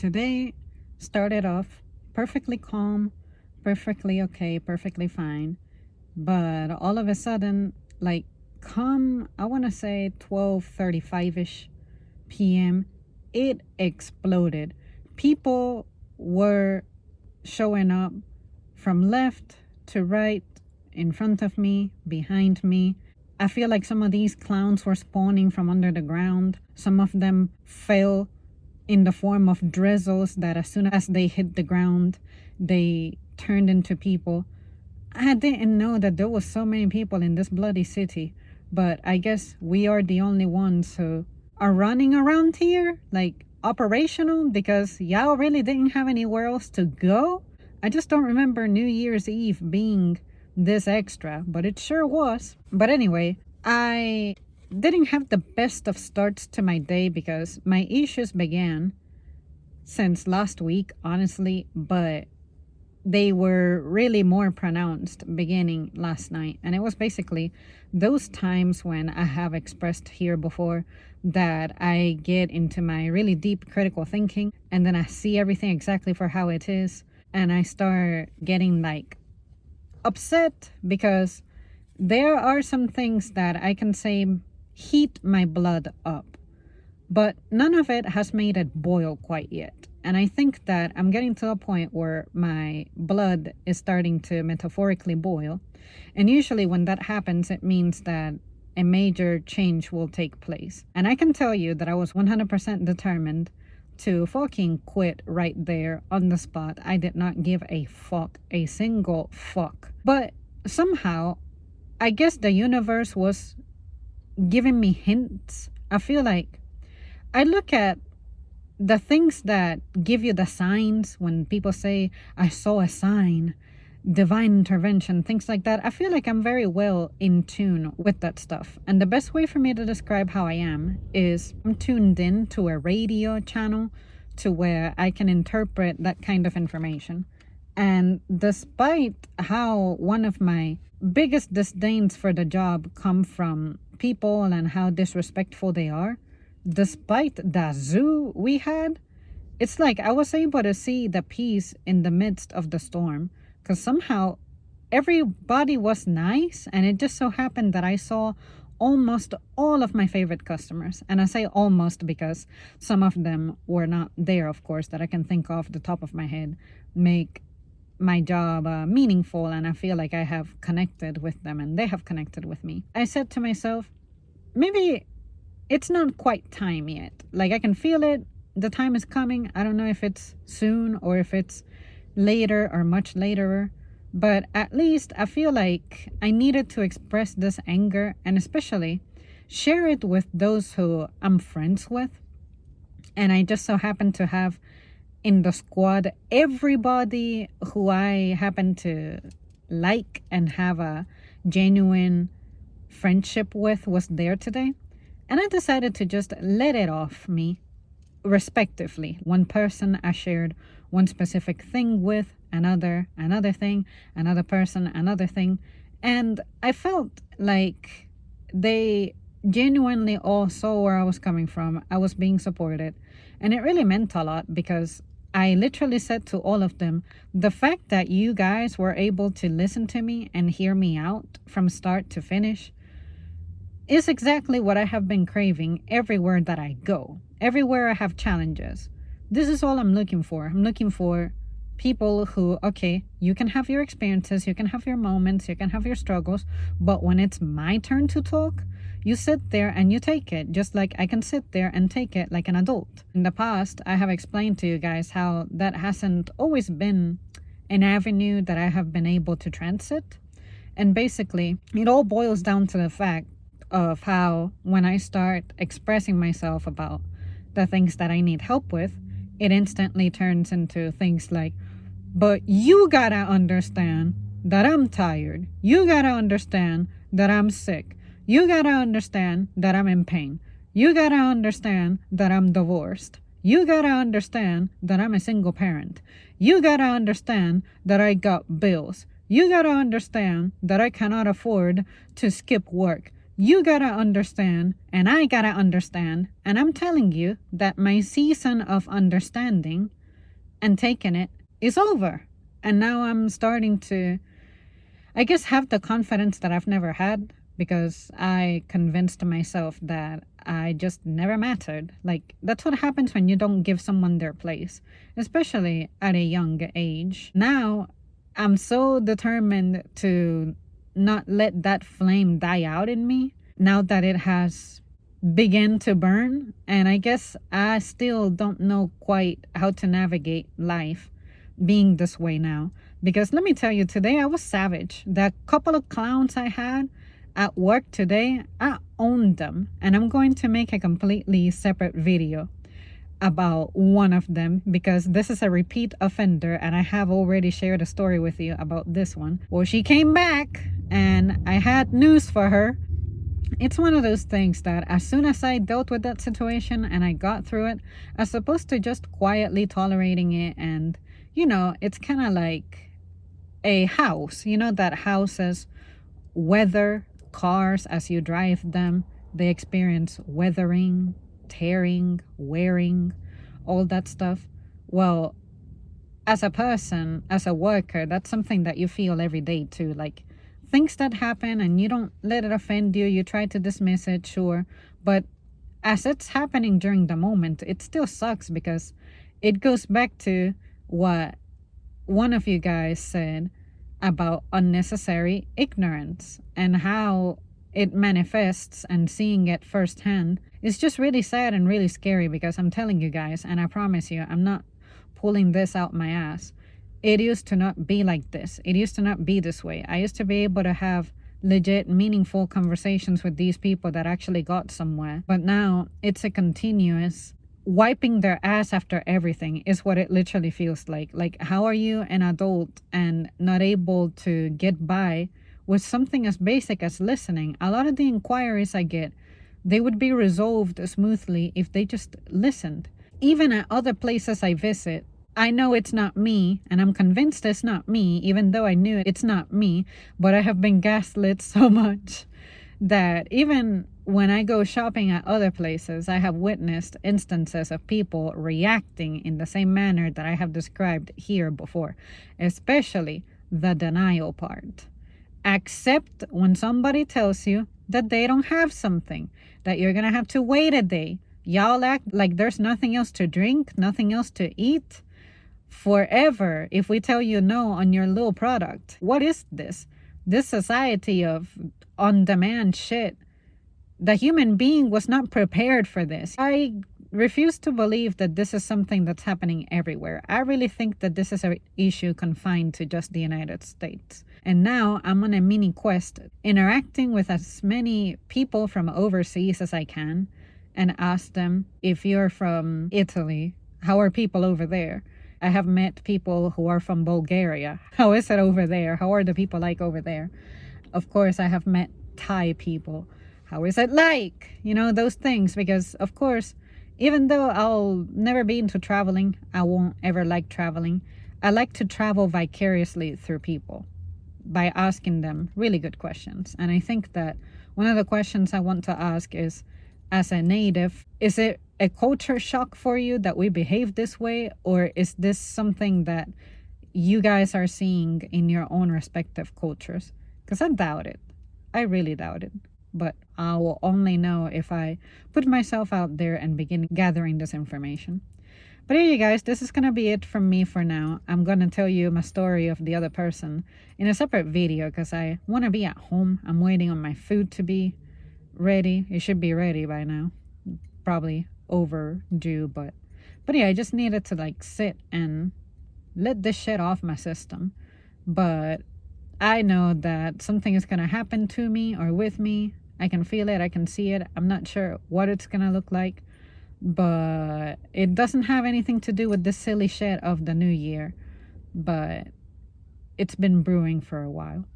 Today started off perfectly calm, perfectly okay, perfectly fine. But all of a sudden, like come, I want to say 12:35ish p.m., it exploded. People were showing up from left to right, in front of me, behind me. I feel like some of these clowns were spawning from under the ground. Some of them fell in the form of drizzles that as soon as they hit the ground, they turned into people. I didn't know that there was so many people in this bloody city, but I guess we are the only ones who are running around here, like operational, because y'all really didn't have anywhere else to go. I just don't remember New Year's Eve being this extra, but it sure was. But anyway, I didn't have the best of starts to my day because my issues began since last week, honestly, but they were really more pronounced beginning last night. And it was basically those times when I have expressed here before that I get into my really deep critical thinking and then I see everything exactly for how it is. And I start getting like upset because there are some things that I can say heat my blood up, but none of it has made it boil quite yet. And I think that I'm getting to a point where my blood is starting to metaphorically boil. And usually when that happens, it means that a major change will take place. And I can tell you that I was 100% determined to fucking quit right there on the spot. I did not give a fuck, a single fuck. But somehow, I guess the universe was giving me hints. I feel like I look at the things that give you the signs when people say, I saw a sign, divine intervention, things like that. I feel like I'm very well in tune with that stuff. And the best way for me to describe how I am is I'm tuned in to a radio channel to where I can interpret that kind of information. And despite how one of my biggest disdains for the job come from people and how disrespectful they are, despite the zoo we had, it's like I was able to see the peace in the midst of the storm because somehow everybody was nice, and it just so happened that I saw almost all of my favorite customers. And I say almost because some of them were not there, of course, that I can think off the top of my head, make my job meaningful, and I feel like I have connected with them and they have connected with me. I said to myself, maybe it's not quite time yet. Like I can feel it. The time is coming. I don't know if it's soon or if it's later or much later, but at least I feel like I needed to express this anger and especially share it with those who I'm friends with. And I just so happen to have in the squad everybody who I happen to like and have a genuine friendship with was there today. And I decided to just let it off me respectively. One person I shared one specific thing with, another thing, another person, another thing. And I felt like they genuinely all saw where I was coming from. I was being supported. And it really meant a lot because I literally said to all of them, the fact that you guys were able to listen to me and hear me out from start to finish is exactly what I have been craving everywhere that I go, everywhere I have challenges. This is all I'm looking for. I'm looking for people who, okay, you can have your experiences, you can have your moments, you can have your struggles, but when it's my turn to talk, you sit there and you take it, just like I can sit there and take it like an adult. In the past, I have explained to you guys how that hasn't always been an avenue that I have been able to transit. And basically, it all boils down to the fact of how when I start expressing myself about the things that I need help with, it instantly turns into things like, but you gotta understand that I'm tired. You gotta understand that I'm sick. You gotta understand that I'm in pain. You gotta understand that I'm divorced. You gotta understand that I'm a single parent. You gotta understand that I got bills. You gotta understand that I cannot afford to skip work. You gotta understand, and I gotta understand. And I'm telling you that my season of understanding and taking it is over. And now I'm starting to, I guess, have the confidence that I've never had because I convinced myself that I just never mattered. Like, that's what happens when you don't give someone their place, especially at a young age. Now, I'm so determined to not let that flame die out in me now that it has begun to burn. And I guess I still don't know quite how to navigate life being this way now. Because let me tell you, today I was savage. The couple of clowns I had at work today, I owned them. And I'm going to make a completely separate video about one of them because this is a repeat offender and I have already shared a story with you about this one. Well, she came back and I had news for her. It's one of those things that as soon as I dealt with that situation and I got through it, as opposed to just quietly tolerating it, and it's kind of like a house, that houses weather cars as you drive them. They experience weathering, tearing, wearing, all that stuff. Well, as a person, as a worker, that's something that you feel every day too. Like things that happen and you don't let it offend you, you try to dismiss it, sure. But as it's happening during the moment, it still sucks because it goes back to what one of you guys said about unnecessary ignorance and how it manifests, and seeing it firsthand is just really sad and really scary because I'm telling you guys, and I promise you, I'm not pulling this out my ass. It used to not be like this. It used to not be this way. I used to be able to have legit, meaningful conversations with these people that actually got somewhere. But now it's a continuous wiping their ass after everything is what it literally feels like. Like, how are you an adult and not able to get by with something as basic as listening? A lot of the inquiries I get, they would be resolved smoothly if they just listened. Even at other places I visit, I know it's not me, and I'm convinced it's not me, even though I knew it's not me, but I have been gaslit so much that even when I go shopping at other places, I have witnessed instances of people reacting in the same manner that I have described here before, especially the denial part. Accept when somebody tells you that they don't have something, that you're going to have to wait a day. Y'all act like there's nothing else to drink, nothing else to eat forever if we tell you no on your little product. What is this? This society of on-demand shit. The human being was not prepared for this. I refuse to believe that this is something that's happening everywhere. I really think that this is an issue confined to just the United States. And now I'm on a mini quest, interacting with as many people from overseas as I can, and ask them, if you're from Italy, how are people over there? I have met people who are from Bulgaria. How is it over there? How are the people like over there? Of course, I have met Thai people. How is it like? Those things. Because, of course, even though I'll never be into traveling, I won't ever like traveling. I like to travel vicariously through people by asking them really good questions. And I think that one of the questions I want to ask is, as a native, is it a culture shock for you that we behave this way? Or is this something that you guys are seeing in your own respective cultures? Because I doubt it. I really doubt it. But I will only know if I put myself out there and begin gathering this information. But here you guys, this is going to be it from me for now. I'm going to tell you my story of the other person in a separate video because I want to be at home. I'm waiting on my food to be ready. It should be ready by now. Probably overdue, but yeah, I just needed to sit and let this shit off my system. But I know that something is going to happen to me or with me. I can feel it. I can see it. I'm not sure what it's going to look like, but it doesn't have anything to do with the silly shit of the new year. But it's been brewing for a while.